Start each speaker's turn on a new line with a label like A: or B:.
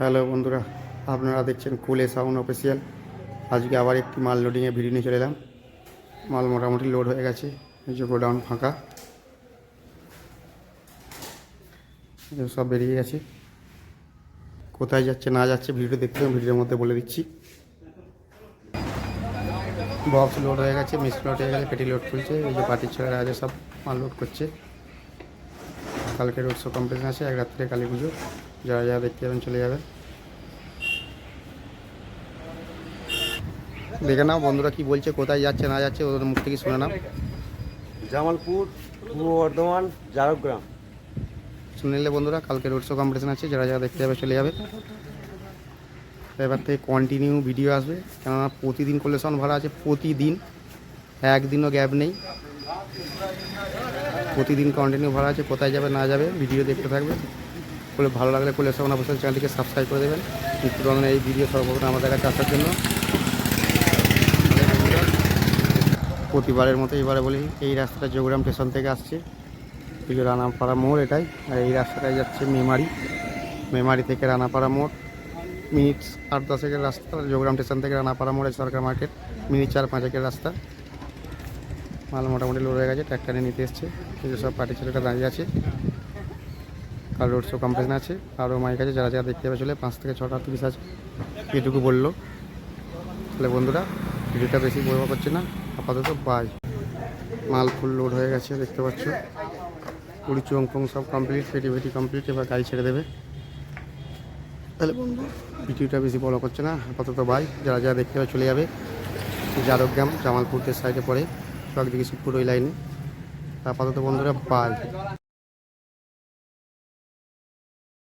A: Hello বন্ধুরা, আপনারা দেখছেন কুলে সাউন্ড অফিসিয়াল। আজকে আবার একটি মাল লোডিংয়ে ভিডিও নিয়ে চলে এলাম। মাল মোটামুটি লোড হয়ে গেছে, এই যে গোডাউন ফাঁকা, সব বেরিয়ে গেছে। কোথায় যাচ্ছে না যাচ্ছে ভিডিও দেখতে হবে, ভিডিওর মধ্যে বলে দিচ্ছি। বক্স লোড হয়ে গেছে, মিক্স লোড হয়ে গেছে, পেটি লোড চলছে। এই যে পার্টির ছেলেরা আছে সব মাল লোড করছে। কালকে রোড শো কম্পিটিশন আছে, এক রাত্রে কালী পুজো। যারা যারা দেখতে যাবেন চলে যাবেন। দেখে নাও বন্ধুরা কি বলছে, কোথায় যাচ্ছে না যাচ্ছে ওদের মুখ থেকে শুনে নাও।
B: জামালপুর, পূর্ব বর্ধমান, ঝাড়গ্রাম।
A: শুনে নিলে বন্ধুরা, কালকে রোড শো কম্পিটিশন আছে, যারা যারা দেখতে যাবে চলে যাবে। এবার থেকে কন্টিনিউ ভিডিও আসবে, কেননা প্রতিদিন কোলেশন ভাড়া আছে, প্রতিদিন, একদিনও গ্যাপ নেই। প্রতিদিন কন্টিনিউ ভাড়া আছে, কোথায় যাবে না যাবে ভিডিও দেখতে থাকবে। বলে ভালো লাগলে কোলেশন অফিসিয়াল চ্যানেলটিকে সাবস্ক্রাইব করে দেবেন নিত্য ধরনের এই ভিডিও সর্বপ্রথম আমাদের কাছে আসার জন্য। প্রতিবারের মতো এবারে বলি, এই রাস্তাটা যোগগ্রাম স্টেশন থেকে আসছে, এই যে রানাপাড়া মোড় এটাই। আর এই রাস্তাটায় যাচ্ছে মেমারি, মেমারি থেকে রানাপাড়া মোড় মিনিট 8-10 রাস্তা। যোগগ্রাম স্টেশন থেকে রানাপাড়া মোড়ে সরকার মার্কেট মিনিট 4-5 রাস্তা। মাল মোটামুটি লোড হয়ে গেছে, ট্র্যাক্টরে নিতে এসছে। এই যে সব পার্টি ছেলেটা দাঁড়িয়ে আছে। কাল রোড শো কম্পিটিশন আছে, আরও মাইক আছে, যারা যারা দেখতে পাবে চলে। 5 থেকে 6টা 30 আছে, এটুকু বললো। তাহলে বন্ধুরা, ভিডিওটা বেশি বড় করছে না, আপাতত বাই। মাল ফুল লোড হয়ে গেছে দেখতে পাচ্ছ, পুরি চুং ফং সব কমপ্লিট, পেটি ফেটি কমপ্লিট। এবার গাড়ি ছেড়ে দেবে। তাহলে বন্ধু, ভিডিওটা বেশি বড় করছে না, আপাতত বাই। যারা যারা দেখতে পাবে চলে যাবে। ঝাড়গ্রাম জামালপুরের সাইডে পড়ে, একদিকে শিবপুর ওই লাইনে। আপাতত বন্ধুরা বাই।